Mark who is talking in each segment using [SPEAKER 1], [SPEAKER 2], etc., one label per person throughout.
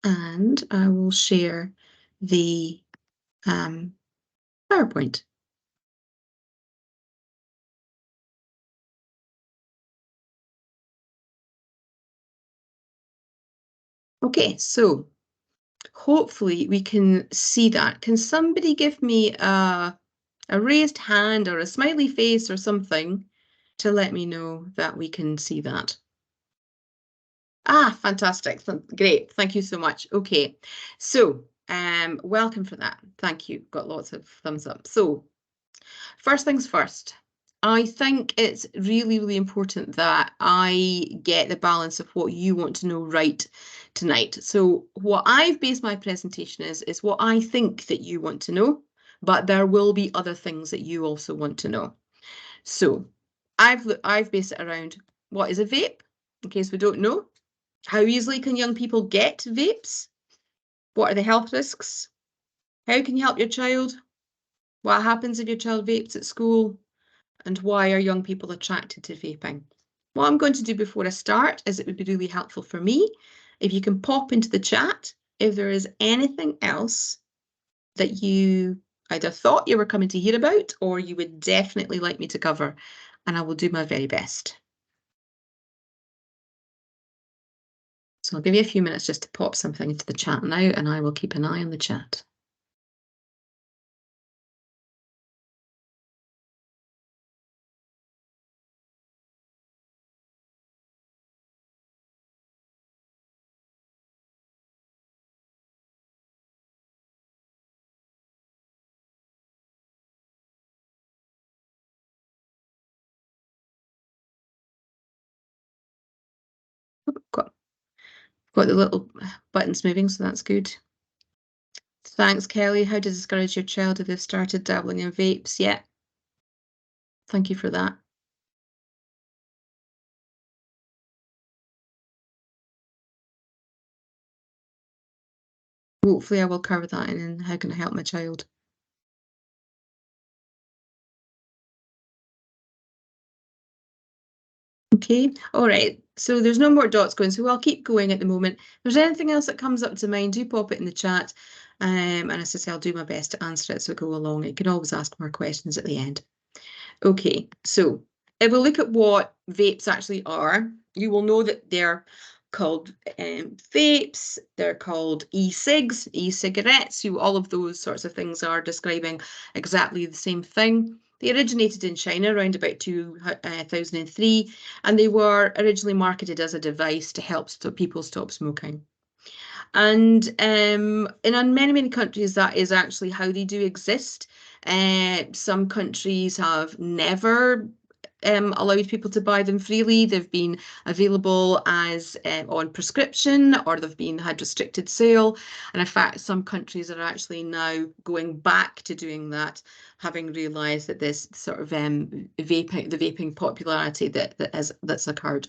[SPEAKER 1] and I will share the PowerPoint. Okay, so hopefully we can see that. Can somebody give me a raised hand or a smiley face or something to let me know that we can see that? Ah, fantastic. Great. Thank you so much. Okay. So, welcome for that. Thank you. Got lots of thumbs up. So, first things first, I think it's really, really important that I get the balance of what you want to know right tonight. So what I've based my presentation is what I think that you want to know, but there will be other things that you also want to know. So I've based it around what is a vape, in case we don't know. How easily can young people get vapes? What are the health risks? How can you help your child? What happens if your child vapes at school? And why are young people attracted to vaping? What I'm going to do before I start is it would be really helpful for me if you can pop into the chat if there is anything else that you either thought you were coming to hear about or you would definitely like me to cover, and I will do my very best. So I'll give you a few minutes just to pop something into the chat now, and I will keep an eye on the chat. Got, got the little buttons moving, so that's good. Thanks, Kelly. How to discourage your child if they've started dabbling in vapes? Yeah, thank you for that. Hopefully I will cover that in how can I help my child. Okay, all right. So there's no more dots going, so I'll keep going at the moment. If there's anything else that comes up to mind, do pop it in the chat. And as I say, I'll do my best to answer it so go along. You can always ask more questions at the end. Okay, so if we look at what vapes actually are, you will know that they're called vapes, they're called e-cigs, e-cigarettes. All of those sorts of things are describing exactly the same thing. They originated in China around about 2003, and they were originally marketed as a device to help people stop smoking. And in many, many countries, that is actually how they do exist. Some countries have never allowed people to buy them freely. They've been available as on prescription, or they've been had restricted sale. And in fact, some countries are actually now going back to doing that, having realised that this sort of the vaping popularity that's occurred.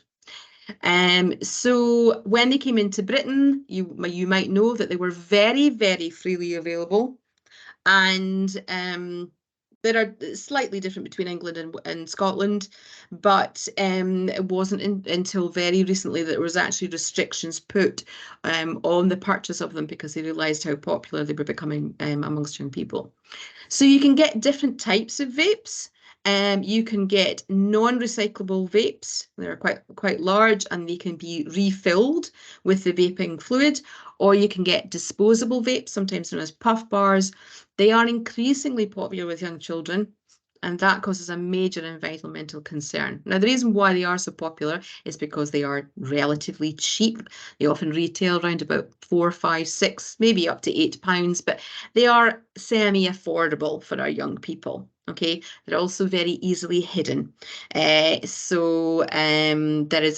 [SPEAKER 1] So when they came into Britain, you might know that they were very, very freely available, and there are slightly different between England and Scotland, but it wasn't until very recently that there was actually restrictions put on the purchase of them because they realised how popular they were becoming amongst young people. So you can get different types of vapes. You can get non-recyclable vapes. They're quite large and they can be refilled with the vaping fluid, or you can get disposable vapes, sometimes known as puff bars. They are increasingly popular with young children, and that causes a major environmental concern. Now, the reason why they are so popular is because they are relatively cheap. They often retail around about 4, 5, 6, maybe up to £8, but they are semi-affordable for our young people. Okay, they're also very easily hidden. There is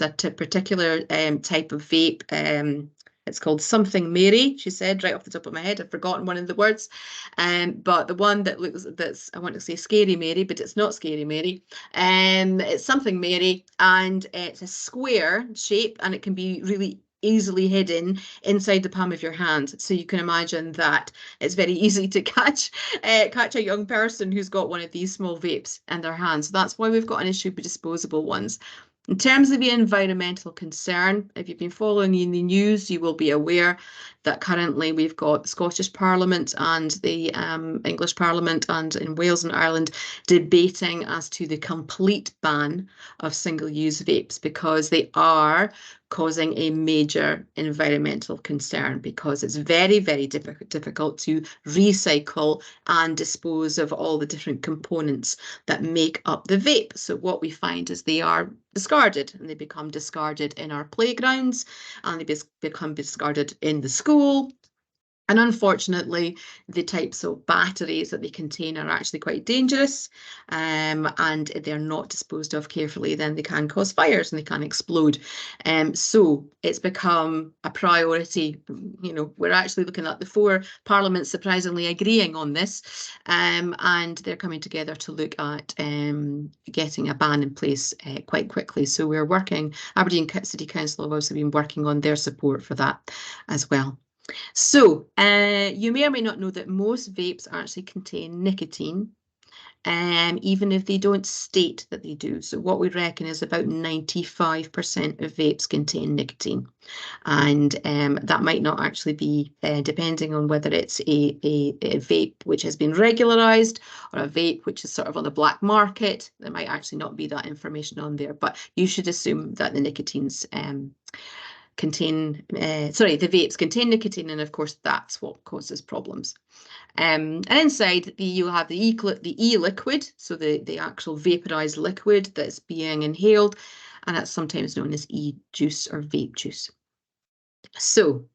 [SPEAKER 1] a particular type of vape. It's called Something Mary, she said, right off the top of my head. I've forgotten one of the words. But the one that's, I want to say Scary Mary, but it's not Scary Mary. It's Something Mary, and it's a square shape, and it can be really easily hidden inside the palm of your hand. So you can imagine that it's very easy to catch a young person who's got one of these small vapes in their hands. So that's why we've got an issue with disposable ones. In terms of the environmental concern, if you've been following in the news, you will be aware that currently we've got the Scottish Parliament and the English Parliament and in Wales and Ireland debating as to the complete ban of single-use vapes because they are causing a major environmental concern because it's very, very difficult to recycle and dispose of all the different components that make up the vape. So what we find is they are discarded and they become discarded in our playgrounds and they become discarded in the school. And unfortunately, the types of batteries that they contain are actually quite dangerous, and they're not disposed of carefully, then they can cause fires and they can explode. So it's become a priority. You know, we're actually looking at the four parliaments surprisingly agreeing on this, and they're coming together to look at getting a ban in place quite quickly. So we're working, Aberdeen City Council have also been working on their support for that as well. So, you may or may not know that most vapes actually contain nicotine, even if they don't state that they do. So what we reckon is about 95% of vapes contain nicotine. And that might not actually be, depending on whether it's a vape which has been regularized or a vape which is sort of on the black market. There might actually not be that information on there, but you should assume that the nicotines the vapes contain nicotine, and of course that's what causes problems. And inside you'll have the e-liquid, so the actual vaporized liquid that's being inhaled, and that's sometimes known as e-juice or vape juice. So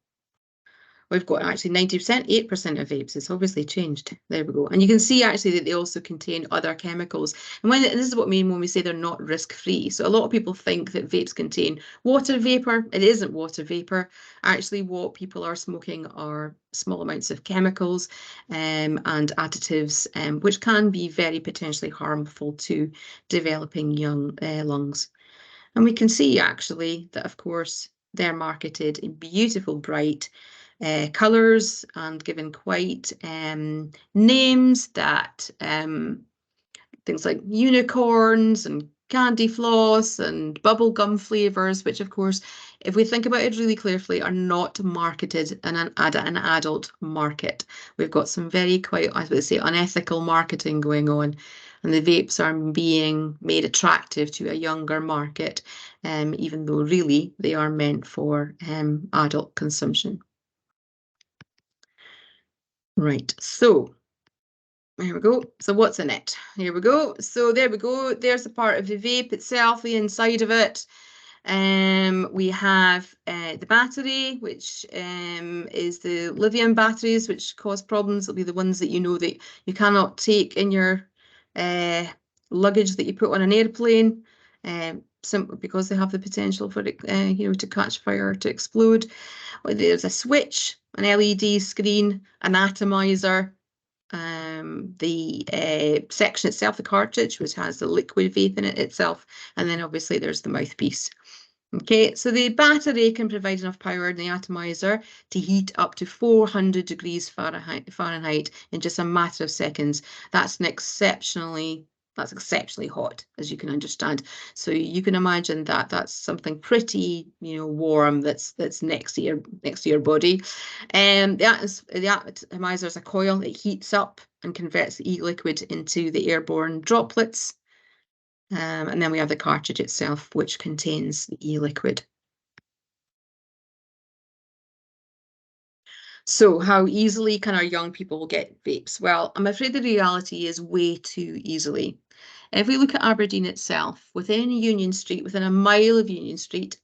[SPEAKER 1] we've got actually 90%, 8% of vapes. It's obviously changed. There we go. And you can see actually that they also contain other chemicals. And this is what we mean when we say they're not risk-free. So a lot of people think that vapes contain water vapor. It isn't water vapor. Actually, what people are smoking are small amounts of chemicals and additives, which can be very potentially harmful to developing young lungs. And we can see actually that, of course, they're marketed in beautiful, bright colours and given quite names that things like unicorns and candy floss and bubblegum flavours, which of course, if we think about it really clearly, are not marketed in an adult market. We've got some very quite, I would say, unethical marketing going on, and the vapes are being made attractive to a younger market, even though really they are meant for adult consumption. Right, so here we go. So what's in it? Here we go. So there we go. There's the part of the vape itself, the inside of it. We have the battery, which is the lithium batteries, which cause problems. It'll be the ones that you know that you cannot take in your luggage that you put on an airplane, simply because they have the potential for it, to catch fire or to explode. There's a switch, an LED screen, an atomizer, the section itself, the cartridge, which has the liquid vape in it itself, and then obviously there's the mouthpiece. Okay, so the battery can provide enough power in the atomizer to heat up to 400 degrees Fahrenheit in just a matter of seconds. That's exceptionally hot, as you can understand. So you can imagine that that's something pretty, warm that's next to your body. The atomizer is a coil that heats up and converts the e-liquid into the airborne droplets. And then we have the cartridge itself, which contains the e-liquid. So how easily can our young people get vapes? Well, I'm afraid the reality is way too easily. If we look at Aberdeen itself, within Union Street, within a mile of Union Street,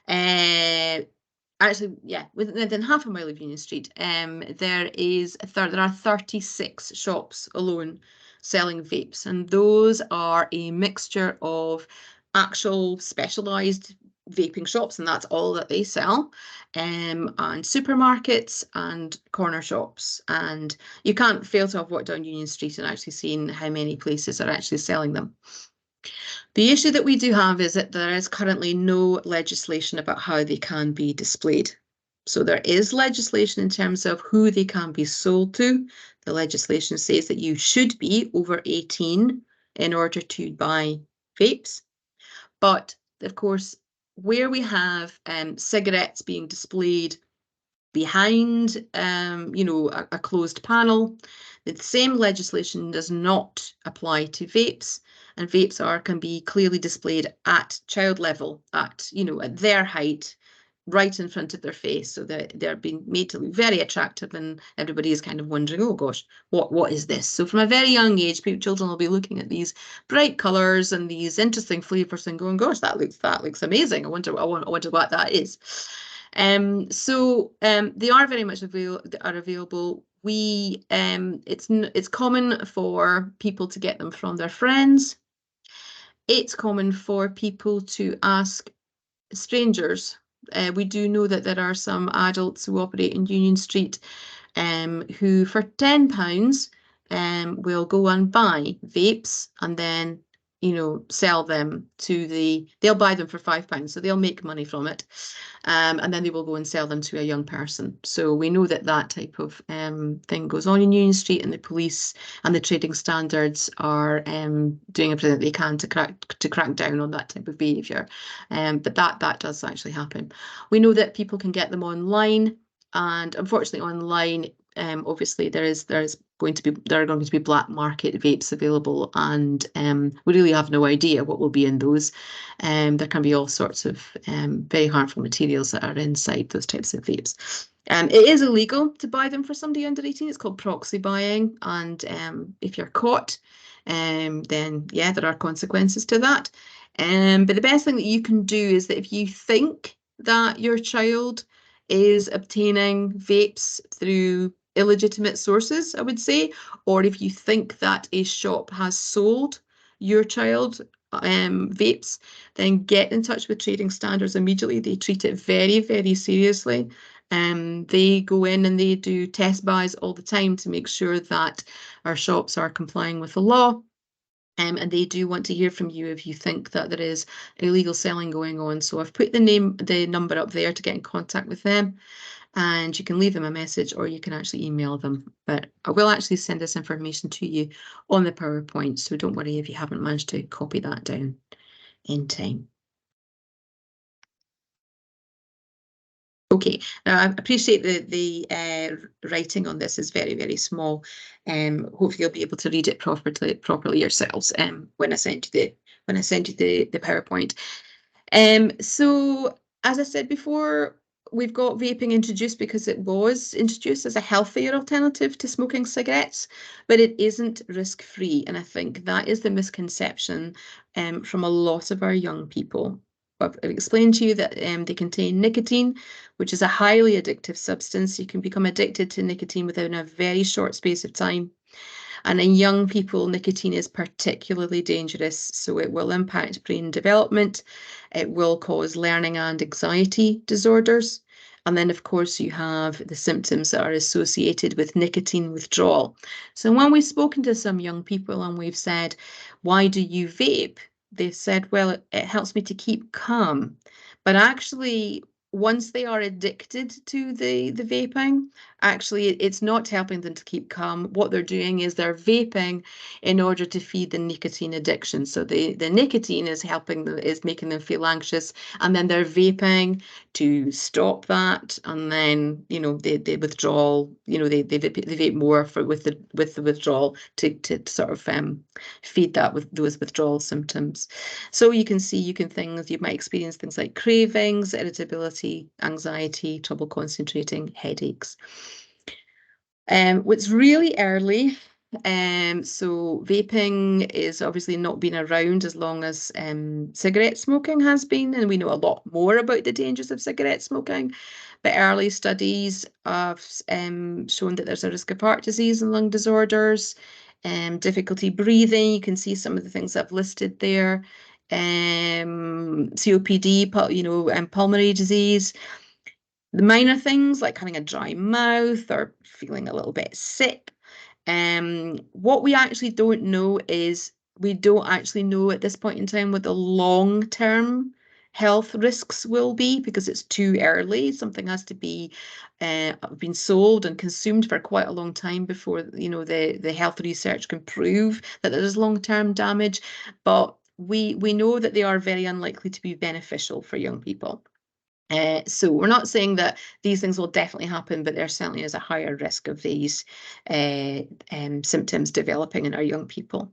[SPEAKER 1] actually, yeah, within half a mile of Union Street, there are 36 shops alone selling vapes, and those are a mixture of actual specialized vaping shops, and that's all that they sell, and supermarkets and corner shops. And you can't fail to have walked down Union Street and actually seen how many places are actually selling them. The issue that we do have is that there is currently no legislation about how they can be displayed. So there is legislation in terms of who they can be sold to. The legislation says that you should be over 18 in order to buy vapes. But of course, where we have cigarettes being displayed behind, a closed panel, the same legislation does not apply to vapes, and vapes can be clearly displayed at child level, at their height, right in front of their face, so that they're being made to look very attractive, and everybody is kind of wondering, oh gosh, what is this? So from a very young age, children will be looking at these bright colours and these interesting flavours and going, gosh, that looks amazing. I wonder what that is. They are very much available. It's common for people to get them from their friends. It's common for people to ask strangers. We do know that there are some adults who operate in Union Street who for £10 will go and buy vapes and then sell them they'll buy them for £5, so they'll make money from it, and then they will go and sell them to a young person. So we know that type of thing goes on in Union Street, and the police and the trading standards are doing everything that they can to crack down on that type of behaviour. But that does actually happen. We know that people can get them online, and unfortunately online, obviously there are going to be black market vapes available, and we really have no idea what will be in those. There can be all sorts of very harmful materials that are inside those types of vapes. It is illegal to buy them for somebody under 18. It's called proxy buying, and if you're caught, then yeah, there are consequences to that. But the best thing that you can do is that if you think that your child is obtaining vapes through illegitimate sources, I would say, or if you think that a shop has sold your child vapes, then get in touch with Trading Standards immediately. They treat it very, very seriously. They go in and they do test buys all the time to make sure that our shops are complying with the law. And they do want to hear from you if you think that there is illegal selling going on. So I've put the number up there to get in contact with them, and you can leave them a message or you can actually email them. But I will actually send this information to you on the PowerPoint, so don't worry if you haven't managed to copy that down in time. Okay, now I appreciate the writing on this is very, very small. Hopefully you'll be able to read it properly yourselves when I send you the PowerPoint. So as I said before, we've got vaping introduced because it was introduced as a healthier alternative to smoking cigarettes, but it isn't risk-free. And I think that is the misconception from a lot of our young people. I've explained to you that they contain nicotine, which is a highly addictive substance. You can become addicted to nicotine within a very short space of time. And in young people, nicotine is particularly dangerous, so it will impact brain development. It will cause learning and anxiety disorders. And then, of course, you have the symptoms that are associated with nicotine withdrawal. So when we've spoken to some young people and we've said, why do you vape? They've said, well, it helps me to keep calm. But actually, once they are addicted to the vaping, actually it's not helping them to keep calm. What they're doing is they're vaping in order to feed the nicotine addiction. So the nicotine is making them feel anxious, and then they're vaping to stop that, and then they withdrawal, they vape more with the withdrawal to sort of feed that with those withdrawal symptoms. So you might experience things like cravings, irritability, anxiety, trouble concentrating, headaches. It's really early. So vaping is obviously not been around as long as cigarette smoking has been, and we know a lot more about the dangers of cigarette smoking. But early studies have shown that there's a risk of heart disease and lung disorders, difficulty breathing. You can see some of the things I've listed there. COPD, and pulmonary disease. The minor things like having a dry mouth or feeling a little bit sick. What we actually don't know is we don't actually know at this point in time what the long-term health risks will be, because it's too early. Something has to be been sold and consumed for quite a long time before the health research can prove that there's long-term damage. But we know that they are very unlikely to be beneficial for young people. So we're not saying that these things will definitely happen, but there certainly is a higher risk of these symptoms developing in our young people.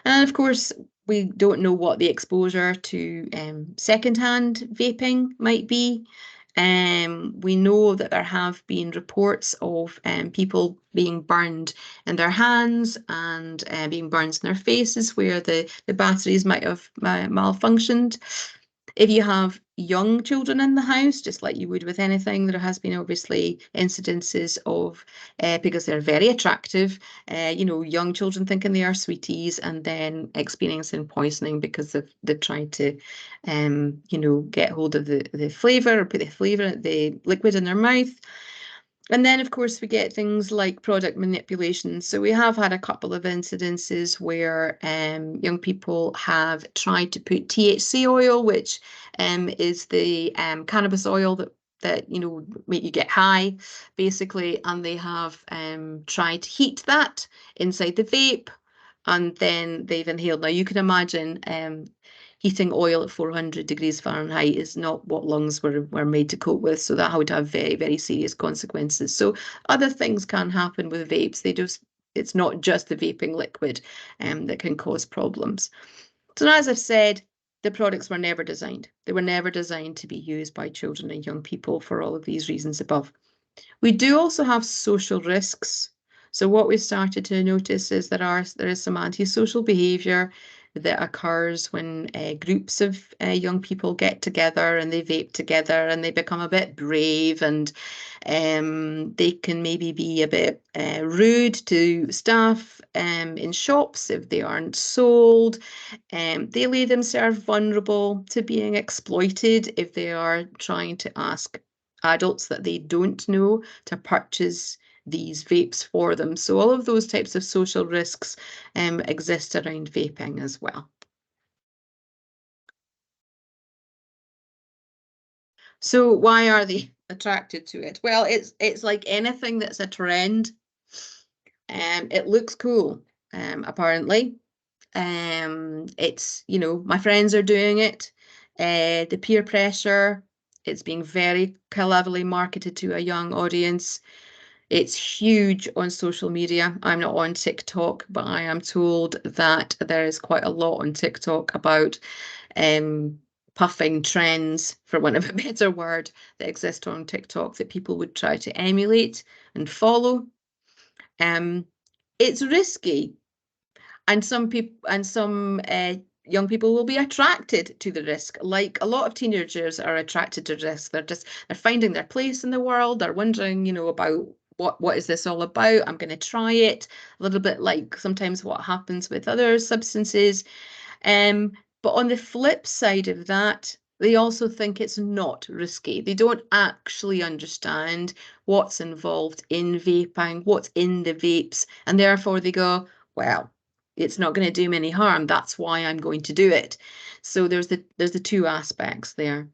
[SPEAKER 1] And of course, we don't know what the exposure to secondhand vaping might be. We know that there have been reports of people being burned in their hands and being burned in their faces where the batteries might have malfunctioned. If you have young children in the house, just like you would with anything, there has been obviously incidences of, because they're very attractive, young children thinking they are sweeties and then experiencing poisoning because they've tried to, get hold of the flavour or put the liquid in their mouth. And then, of course, we get things like product manipulation. So we have had a couple of incidences where young people have tried to put THC oil, which is the cannabis oil that make you get high, basically, and they have tried to heat that inside the vape, and then they've inhaled. Now you can imagine heating oil at 400 degrees Fahrenheit is not what lungs were made to cope with. So that would have very, very serious consequences. So other things can happen with vapes. It's not just the vaping liquid that can cause problems. So as I've said, the products were never designed. They were never designed to be used by children and young people for all of these reasons above. We do also have social risks. So what we've started to notice is there is some antisocial behaviour that occurs when groups of young people get together and they vape together and they become a bit brave, and they can maybe be a bit rude to staff in shops if they aren't sold. They lay themselves vulnerable to being exploited if they are trying to ask adults that they don't know to purchase these vapes for them. So all of those types of social risks exist around vaping as well. So why are they attracted to it? Well, it's like anything that's a trend. It looks cool, apparently. It's, my friends are doing it. The peer pressure, it's being very cleverly marketed to a young audience. It's huge on social media. I'm not on TikTok, but I am told that there is quite a lot on TikTok about puffing trends, for want of a better word, that exist on TikTok that people would try to emulate and follow. Um, it's risky, and some young people will be attracted to the risk. Like a lot of teenagers are attracted to risk. They're finding their place in the world. They're wondering, about what is this all about? I'm going to try it. A little bit like sometimes what happens with other substances. Um, but on the flip side of that, they also think it's not risky. They don't actually understand what's involved in vaping, what's in the vapes, and therefore they go, well, it's not going to do me any harm. That's why I'm going to do it. So there's the two aspects there.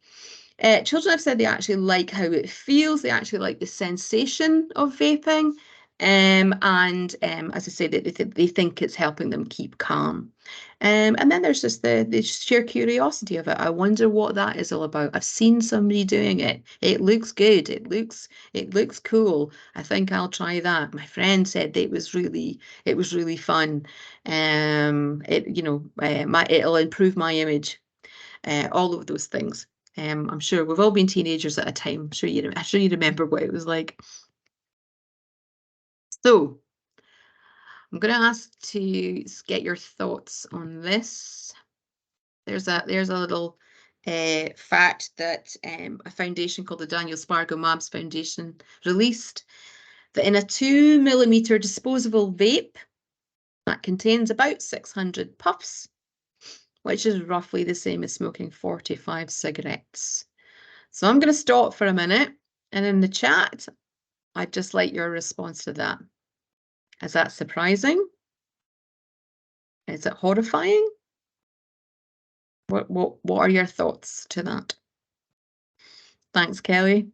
[SPEAKER 1] Children have said they actually like how it feels. They actually like the sensation of vaping. And as I said, they think it's helping them keep calm. And then there's just the sheer curiosity of it. I wonder what that is all about. I've seen somebody doing it. It looks good. It looks cool. I think I'll try that. My friend said it was really fun. It'll improve my image. All of those things. I'm sure we've all been teenagers at a time. I'm sure you remember what it was like. So I'm going to ask to get your thoughts on this. There's a little fact that a foundation called the Daniel Spargo Mabs Foundation released, that in a 2 mm disposable vape that contains about 600 puffs, which is roughly the same as smoking 45 cigarettes. So I'm going to stop for a minute, and in the chat, I'd just like your response to that. Is that surprising? Is it horrifying? What are your thoughts to that? Thanks, Kelly.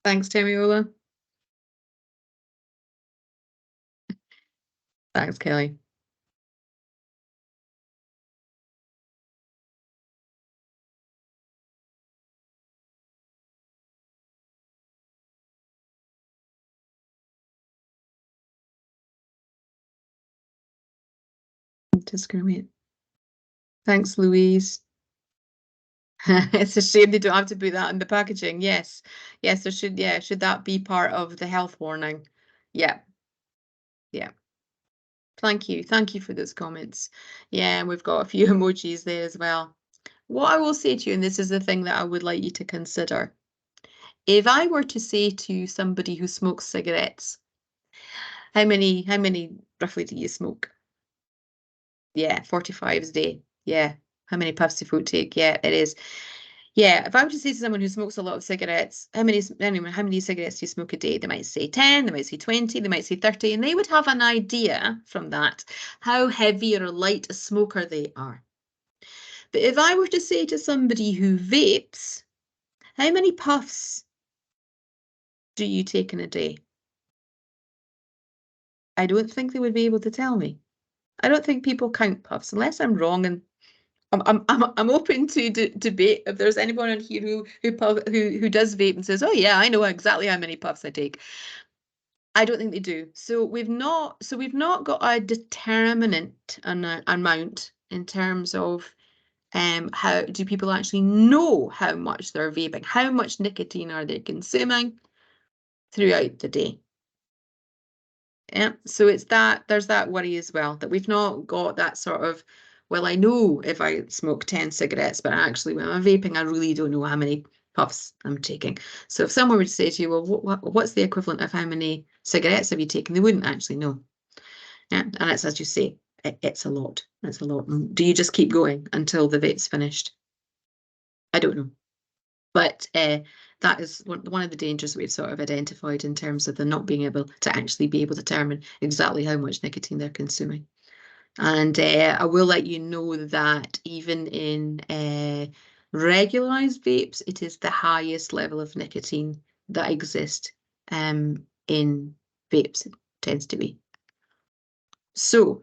[SPEAKER 1] Thanks, Tamiola. Thanks, Kelly. Discriminate. Thanks, Louise. It's a shame they don't have to put that in the packaging. Yes. Yes, there should, yeah, should that be part of the health warning? Yeah. Yeah. Thank you. Thank you for those comments. Yeah, and we've got a few emojis there as well. What I will say to you, and this is the thing that I would like you to consider. If I were to say to somebody who smokes cigarettes, how many roughly do you smoke? Yeah, 45s a day. Yeah. How many puffs do folk take? Yeah, it is. Yeah, if I were to say to someone who smokes a lot of cigarettes, how many cigarettes do you smoke a day? They might say 10, they might say 20, they might say 30, and they would have an idea from that how heavy or light a smoker they are. But if I were to say to somebody who vapes, how many puffs do you take in a day? I don't think they would be able to tell me. I don't think people count puffs unless I'm wrong, and I'm open to debate if there's anyone on here who does vape and says, "Oh yeah, I know exactly how many puffs I take." I don't think they do. So we've not got a determinant amount in terms of how do people actually know how much they're vaping, how much nicotine are they consuming throughout the day. Yeah, so it's that there's that worry as well that we've not got that sort of, well, I know if I smoke 10 cigarettes, but actually when I'm vaping, I really don't know how many puffs I'm taking. So if someone were to say to you, well, what's the equivalent of how many cigarettes have you taken? They wouldn't actually know. Yeah, and it's as you say, it's a lot. It's a lot. Do you just keep going until the vape's finished? I don't know. But that is one of the dangers we've sort of identified in terms of the not being able to actually be able to determine exactly how much nicotine they're consuming. And I will let you know that even in regularized vapes, it is the highest level of nicotine that exists in vapes. It tends to be. So,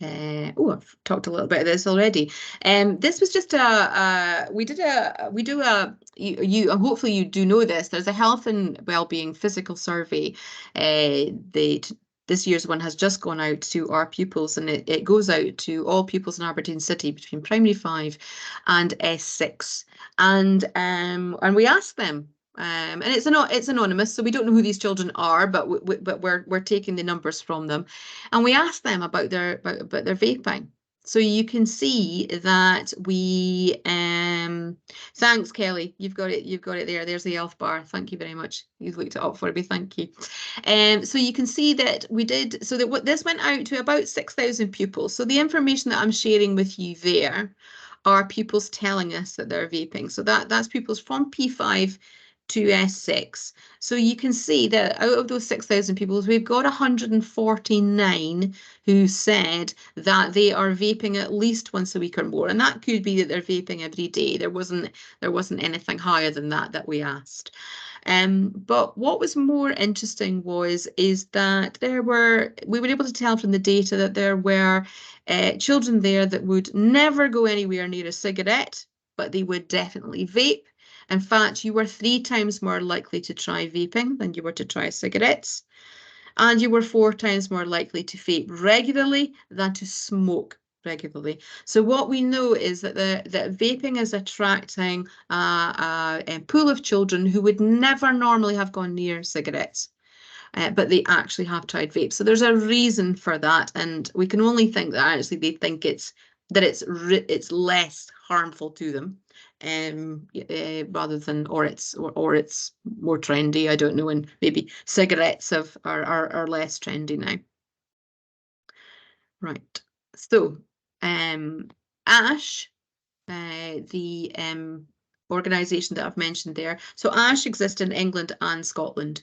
[SPEAKER 1] I've talked a little bit of this already. This was just we do a and hopefully you do know this. There's a health and well-being physical survey. They This year's one has just gone out to our pupils, and it goes out to all pupils in Aberdeen City between primary 5 and S6, and we ask them. And it's anonymous, so we don't know who these children are, but we're taking the numbers from them, and we asked them about their vaping. So you can see that we thanks, Kelly. You've got it there. There's the health bar. Thank you very much. You've looked it up for me. Thank you. So you can see that we did, so that what this went out to about 6,000 pupils. So the information that I'm sharing with you there are pupils telling us that they're vaping. So that's pupils from P5 to S6. So you can see that out of those 6,000 people, we've got 149 who said that they are vaping at least once a week or more. And that could be that they're vaping every day. There wasn't anything higher than that we asked. But what was more interesting is that we were able to tell from the data that there were children there that would never go anywhere near a cigarette, but they would definitely vape. In fact, you were 3 times more likely to try vaping than you were to try cigarettes. And you were 4 times more likely to vape regularly than to smoke regularly. So what we know is that that vaping is attracting a pool of children who would never normally have gone near cigarettes. But they actually have tried vape. So there's a reason for that, and we can only think that actually they think it's less harmful to them, rather than or it's more trendy. I don't know, and maybe cigarettes are less trendy now. Right. So, Ash, the organisation that I've mentioned there. So ASH exists in England and Scotland.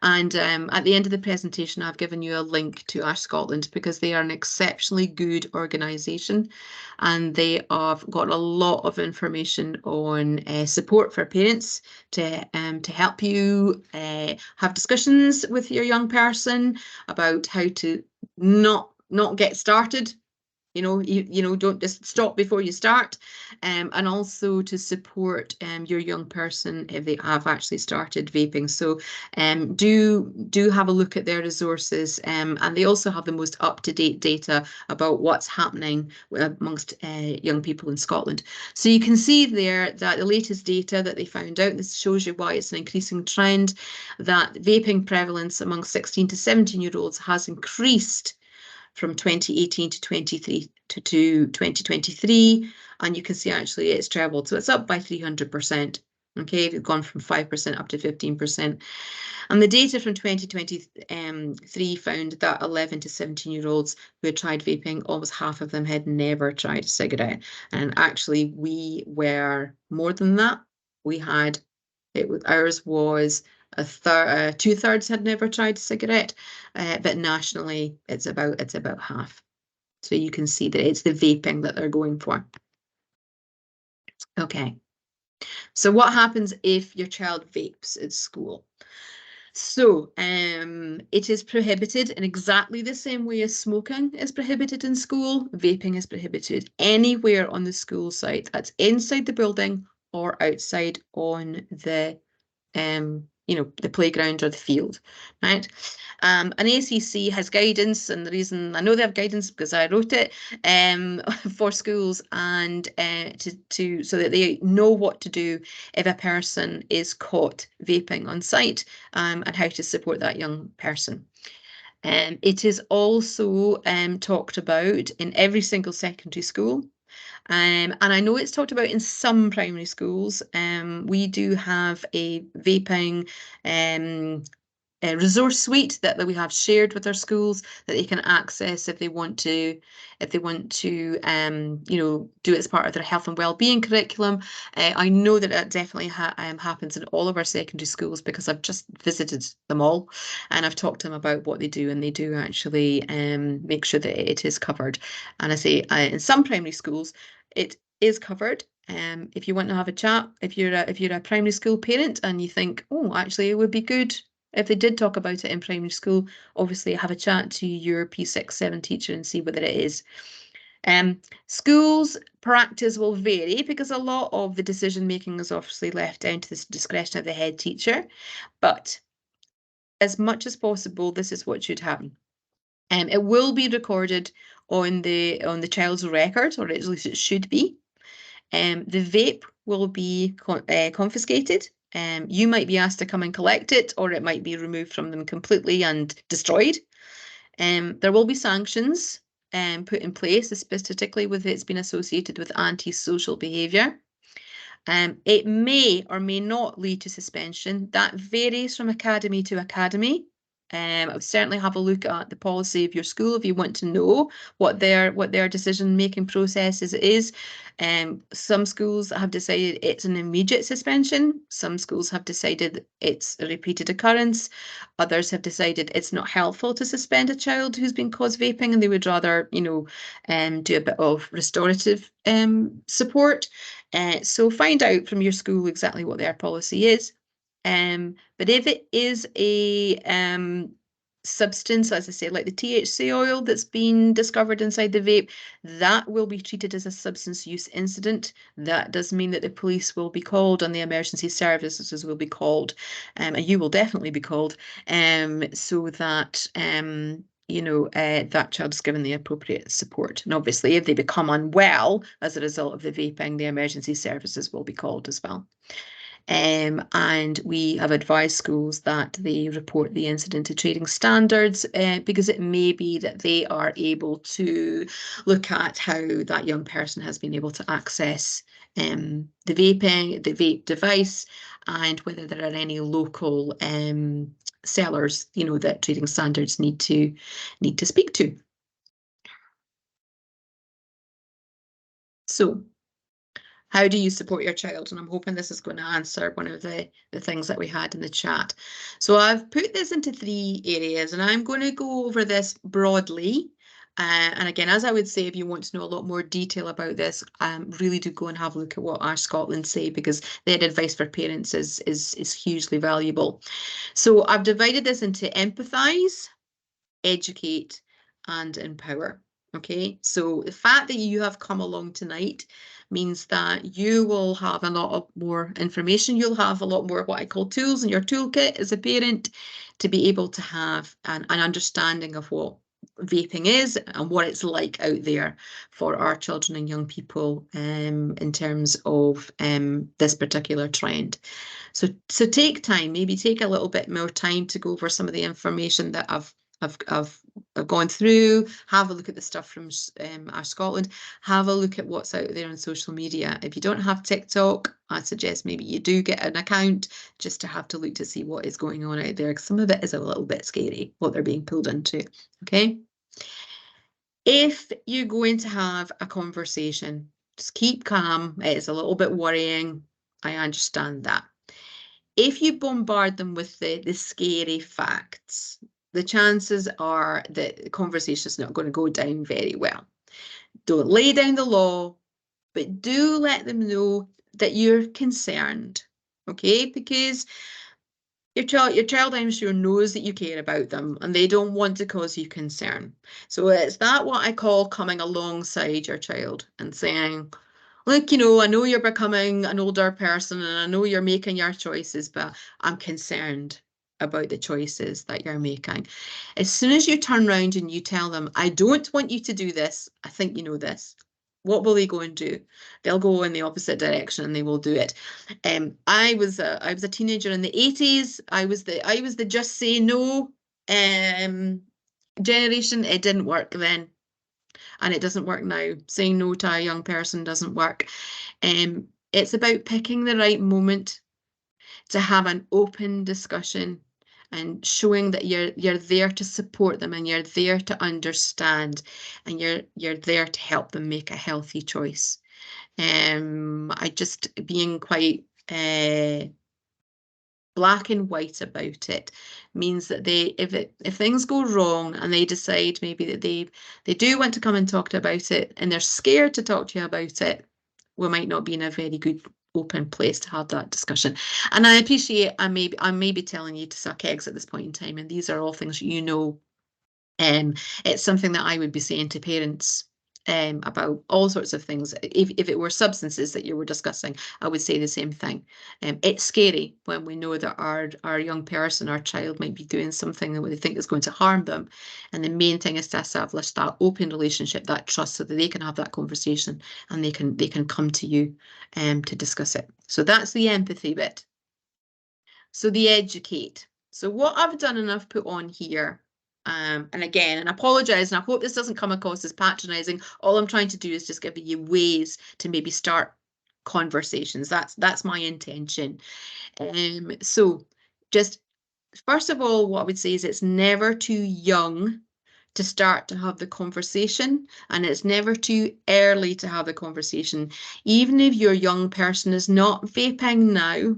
[SPEAKER 1] And at the end of the presentation, I've given you a link to ASH Scotland because they are an exceptionally good organisation and they have got a lot of information on support for parents to help you have discussions with your young person about how to not get started. Don't just stop before you start, and also to support your young person if they have actually started vaping. So do have a look at their resources, and they also have the most up-to-date data about what's happening amongst young people in Scotland. So you can see there that the latest data that they found out, this shows you why it's an increasing trend, that vaping prevalence among 16 to 17-year-olds has increased from 2018 to 2023, and you can see actually it's trebled, so it's up by 300%. Okay, we've gone from 5% up to 15%. And the data from 2023 found that 11 to 17-year-olds who had tried vaping, almost half of them had never tried a cigarette. And actually, we were more than that. Ours was a third, 2/3 had never tried a cigarette, but nationally it's about half. So you can see that it's the vaping that they're going for. Okay. So what happens if your child vapes at school? So it is prohibited in exactly the same way as smoking is prohibited in school. Vaping is prohibited anywhere on the school site. That's inside the building or outside on the the playground or the field, right? An ACC has guidance, and the reason I know they have guidance because I wrote it for schools and so that they know what to do if a person is caught vaping on site and how to support that young person. It is also talked about in every single secondary school. And I know it's talked about in some primary schools. We do have a vaping a resource suite that we have shared with our schools that they can access if they want to do it as part of their health and well-being curriculum. I know that definitely happens in all of our secondary schools because I've just visited them all and I've talked to them about what they do, and they do actually make sure that it is covered. And I say in some primary schools it is covered. If you want to have a chat, if you're a primary school parent and you think, oh, actually it would be good if they did talk about it in primary school, obviously have a chat to your P6, 7 teacher and see whether it is. Schools' practice will vary because a lot of the decision making is obviously left down to the discretion of the head teacher, but as much as possible, this is what should happen. It will be recorded on the child's record, or at least it should be. The vape will be confiscated. You might be asked to come and collect it, or it might be removed from them completely and destroyed. There will be sanctions put in place, particularly with it's been associated with antisocial behaviour. It may or may not lead to suspension. That varies from academy to academy. I would certainly have a look at the policy of your school if you want to know what their decision-making process is. Some schools have decided it's an immediate suspension. Some schools have decided it's a repeated occurrence. Others have decided it's not helpful to suspend a child who's been caught vaping and they would rather, do a bit of restorative support. So find out from your school exactly what their policy is. But if it is a substance, as I say, like the THC oil that's been discovered inside the vape, that will be treated as a substance use incident. That does mean that the police will be called and the emergency services will be called, and you will definitely be called, so that that child is given the appropriate support. And obviously, if they become unwell as a result of the vaping, the emergency services will be called as well. And we have advised schools that they report the incident to trading standards because it may be that they are able to look at how that young person has been able to access the vape device, and whether there are any local sellers, that trading standards need to speak to. So How do you support your child? And I'm hoping this is going to answer one of the things that we had in the chat. So I've put this into 3 areas, and I'm going to go over this broadly. And again, as I would say, if you want to know a lot more detail about this, really do go and have a look at what our Scotland say, because their advice for parents is hugely valuable. So I've divided this into empathise, educate, and empower. Okay, so the fact that you have come along tonight means that you will have a lot of more information. You'll have a lot more what I call tools in your toolkit as a parent to be able to have an understanding of what vaping is and what it's like out there for our children and young people in terms of this particular trend. So take time, maybe take a little bit more time to go over some of the information that I've gone through, have a look at the stuff from our Scotland, have a look at what's out there on social media. If you don't have TikTok, I suggest maybe you do get an account just to have to look to see what is going on out there, because some of it is a little bit scary, what they're being pulled into, okay? If you're going to have a conversation, just keep calm. It's a little bit worrying. I understand that. If you bombard them with the scary facts, the chances are that the conversation is not going to go down very well. Don't lay down the law, but do let them know that you're concerned, okay? Because your child, I'm sure, knows that you care about them and they don't want to cause you concern. So it's that what I call coming alongside your child and saying, look, I know you're becoming an older person and I know you're making your choices, but I'm concerned about the choices that you're making. As soon as you turn around and you tell them, I don't want you to do this, I think you know this, what will they go and do? They'll go in the opposite direction and they will do it. I was a teenager in the 80s. I was the just say no generation. It didn't work then. And it doesn't work now. Saying no to a young person doesn't work. It's about picking the right moment to have an open discussion and showing that you're there to support them and you're there to understand and you're there to help them make a healthy choice. I just being quite black and white about it means that if things go wrong and they decide maybe that they do want to come and talk to you about it and they're scared to talk to you about it, we might not be in a very good open place to have that discussion. And I appreciate I may be telling you to suck eggs at this point in time, and these are all things you know. It's something that I would be saying to parents about all sorts of things. If it were substances that you were discussing, I would say the same thing. It's scary when we know that our young person, our child, might be doing something that they think is going to harm them. And the main thing is to establish that open relationship, that trust, so that they can have that conversation and they can come to you to discuss it. So that's the empathy bit. So the educate. So what I've done and I've put on here, and again, and I apologise, and I hope this doesn't come across as patronising. All I'm trying to do is just give you ways to maybe start conversations. That's my intention. So just first of all, what I would say is it's never too young to start to have the conversation, and it's never too early to have the conversation. Even if your young person is not vaping now,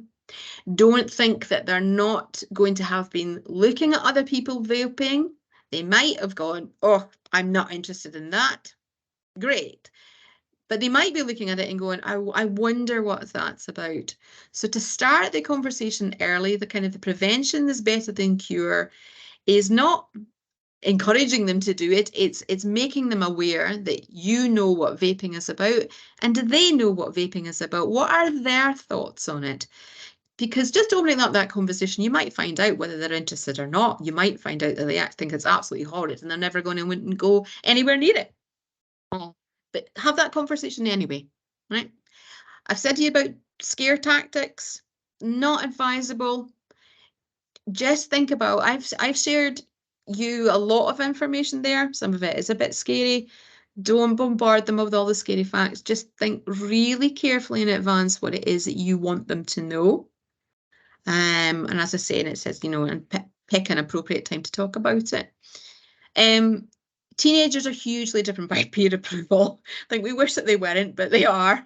[SPEAKER 1] don't think that they're not going to have been looking at other people vaping. They might have gone, oh, I'm not interested in that. Great. But they might be looking at it and going, I wonder what that's about. So to start the conversation early, the kind of the prevention is better than cure, is not encouraging them to do it. It's making them aware that you know what vaping is about. And do they know what vaping is about? What are their thoughts on it? Because just opening up that conversation, you might find out whether they're interested or not. You might find out that they think it's absolutely horrid and they're never going to go anywhere near it. But have that conversation anyway, right? I've said to you about scare tactics, not advisable. Just think about, I've shared you a lot of information there. Some of it is a bit scary. Don't bombard them with all the scary facts. Just think really carefully in advance what it is that you want them to know. And as I say, and it says, and pick an appropriate time to talk about it. teenagers are hugely different by peer approval. I think we wish that they weren't, but they are.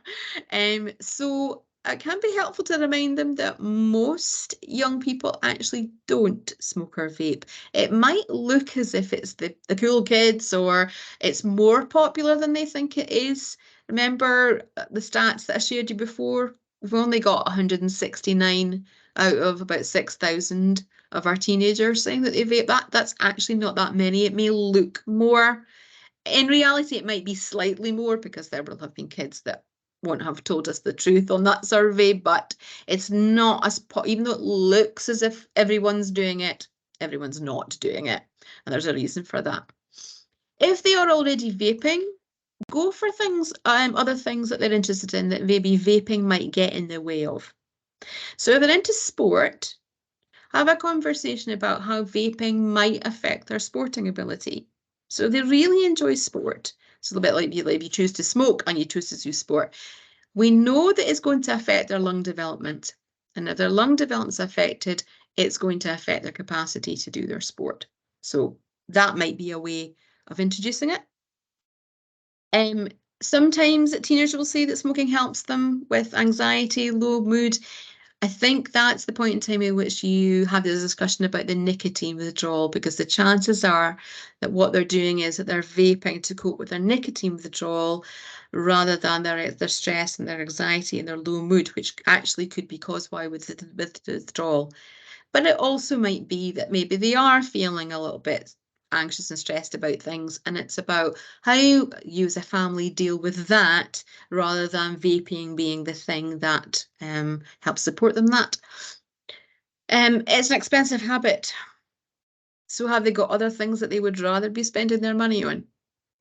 [SPEAKER 1] So it can be helpful to remind them that most young people actually don't smoke or vape. It might look as if it's the cool kids or it's more popular than they think it is. Remember the stats that I showed you before? We've only got 169 out of about 6,000 of our teenagers saying that they vape. That's actually not that many. It may look more. In reality, it might be slightly more because there will have been kids that won't have told us the truth on that survey, but it's not as even though it looks as if everyone's doing it, everyone's not doing it. And there's a reason for that. If they are already vaping, go for things, other things that they're interested in that maybe vaping might get in the way of. So if they're into sport, have a conversation about how vaping might affect their sporting ability. So they really enjoy sport. It's a little bit like you choose to smoke and you choose to do sport. We know that it's going to affect their lung development. And if their lung development's affected, it's going to affect their capacity to do their sport. So that might be a way of introducing it. Sometimes teenagers will say that smoking helps them with anxiety, low mood. I think that's the point in time in which you have this discussion about the nicotine withdrawal, because the chances are that what they're doing is that they're vaping to cope with their nicotine withdrawal rather than their stress and their anxiety and their low mood, which actually could be caused by with the withdrawal. But it also might be that maybe they are feeling a little bit anxious and stressed about things, and it's about how you as a family deal with that rather than vaping being the thing that helps support them. That it's an expensive habit. So have they got other things that they would rather be spending their money on?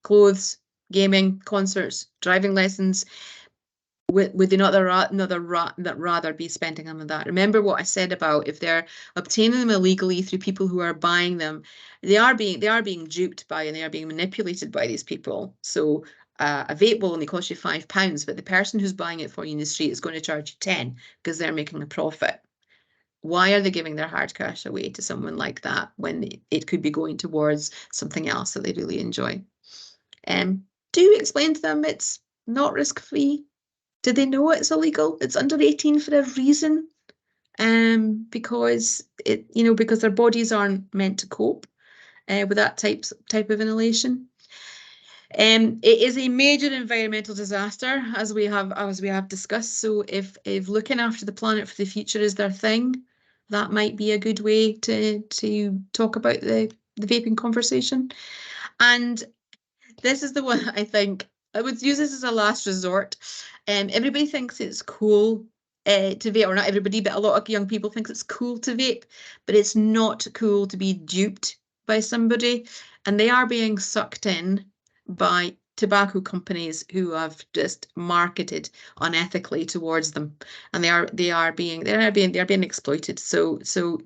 [SPEAKER 1] Clothes, gaming, concerts, driving lessons. Would they not rather be spending them on that? Remember what I said about if they're obtaining them illegally through people who are buying them, they are being duped by and they are being manipulated by these people. So a vape will only cost you £5, but the person who's buying it for you in the street is going to charge you 10 because they're making a profit. Why are they giving their hard cash away to someone like that when it could be going towards something else that they really enjoy? Do explain to them it's not risk-free. Do they know it's illegal? It's under 18 for a reason. Because because their bodies aren't meant to cope with that type of inhalation. It is a major environmental disaster, as we have discussed. So if looking after the planet for the future is their thing, that might be a good way to talk about the vaping conversation. And this is the one I think I would use this as a last resort. Everybody thinks it's cool to vape, or not everybody, but a lot of young people think it's cool to vape, but it's not cool to be duped by somebody. And they are being sucked in by tobacco companies who have just marketed unethically towards them, and they are being exploited. So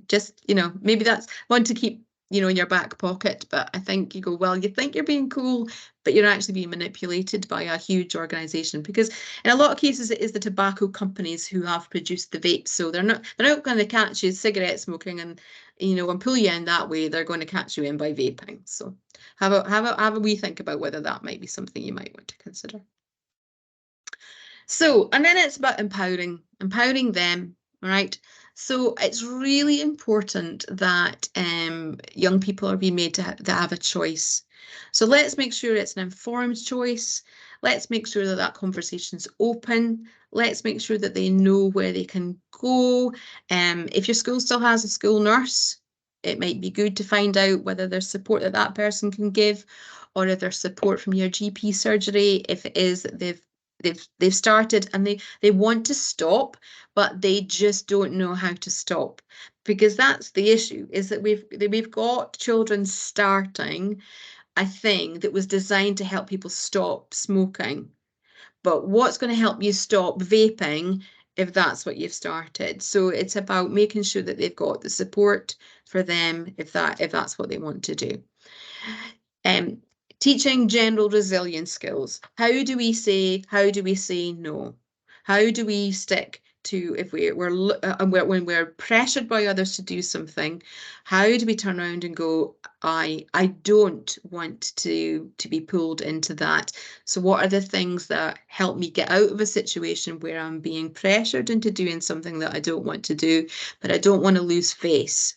[SPEAKER 1] just maybe that's one to keep in your back pocket. But I think you go, well, you think you're being cool, but you're actually being manipulated by a huge organization, because in a lot of cases it is the tobacco companies who have produced the vapes. So they're not going to catch you cigarette smoking and pull you in that way. They're going to catch you in by vaping. So have a wee think about whether that might be something you might want to consider. So, and then it's about empowering them, right? So it's really important that young people are being made to have a choice. So let's make sure it's an informed choice. Let's make sure that that conversation's open. Let's make sure that they know where they can go. If your school still has a school nurse, it might be good to find out whether there's support that that person can give, or if there's support from your GP surgery, if it is that they've started and they want to stop, but they just don't know how to stop. Because that's the issue, is that we've got children starting a thing that was designed to help people stop smoking. But what's going to help you stop vaping if that's what you've started? So it's about making sure that they've got the support for them if that's what they want to do. Teaching general resilience skills. How do we say no? How do we stick to, if when we're pressured by others to do something, how do we turn around and go, I don't want to be pulled into that. So what are the things that help me get out of a situation where I'm being pressured into doing something that I don't want to do, but I don't want to lose face?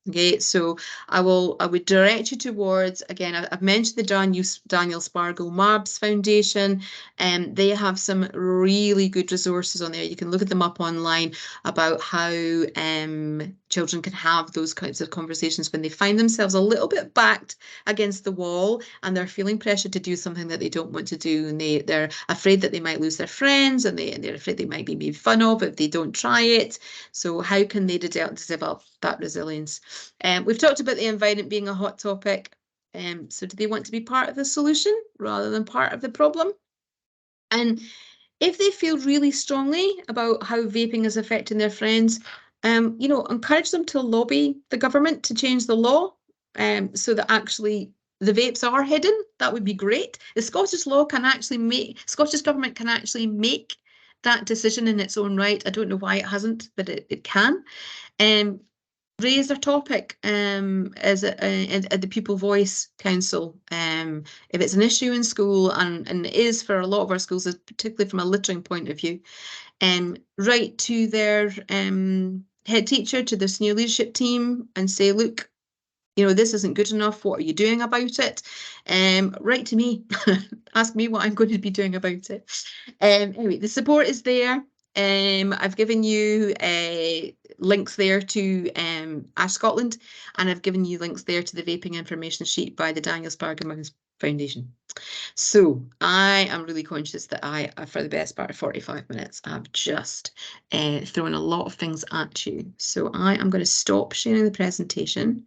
[SPEAKER 1] Okay, so I would direct you towards, again, I've mentioned the Daniel Spargo Marbs Foundation, and they have some really good resources on there. You can look at them up online about how children can have those kinds of conversations when they find themselves a little bit backed against the wall and they're feeling pressure to do something that they don't want to do, and they're afraid that they might lose their friends, and they're afraid they might be made fun of if they don't try it. So how can they develop that resilience? We've talked about the environment being a hot topic. So do they want to be part of the solution rather than part of the problem? And if they feel really strongly about how vaping is affecting their friends, encourage them to lobby the government to change the law, so that actually the vapes are hidden. That would be great. The Scottish government can actually make that decision in its own right. I don't know why it hasn't, but it can. Raise their topic at the Pupil Voice Council. If it's an issue in school, and it is for a lot of our schools, particularly from a littering point of view, write to their head teacher, to their senior leadership team, and say, look, this isn't good enough. What are you doing about it? Write to me. Ask me what I'm going to be doing about it. Anyway, the support is there. I've given you links there to Ash Scotland, and I've given you links there to the vaping information sheet by the Daniel Spargo Foundation. So I am really conscious that for the best part of 45 minutes, I've just thrown a lot of things at you. So I am going to stop sharing the presentation,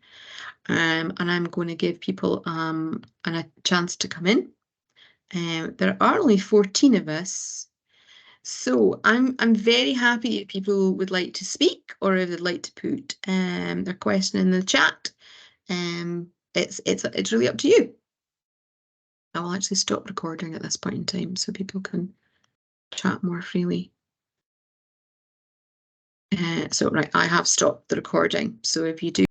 [SPEAKER 1] and I'm going to give people a chance to come in. There are only 14 of us. So I'm very happy if people would like to speak, or if they'd like to put their question in the chat. It's really up to you. I will actually stop recording at this point in time so people can chat more freely. So right, I have stopped the recording. So if you do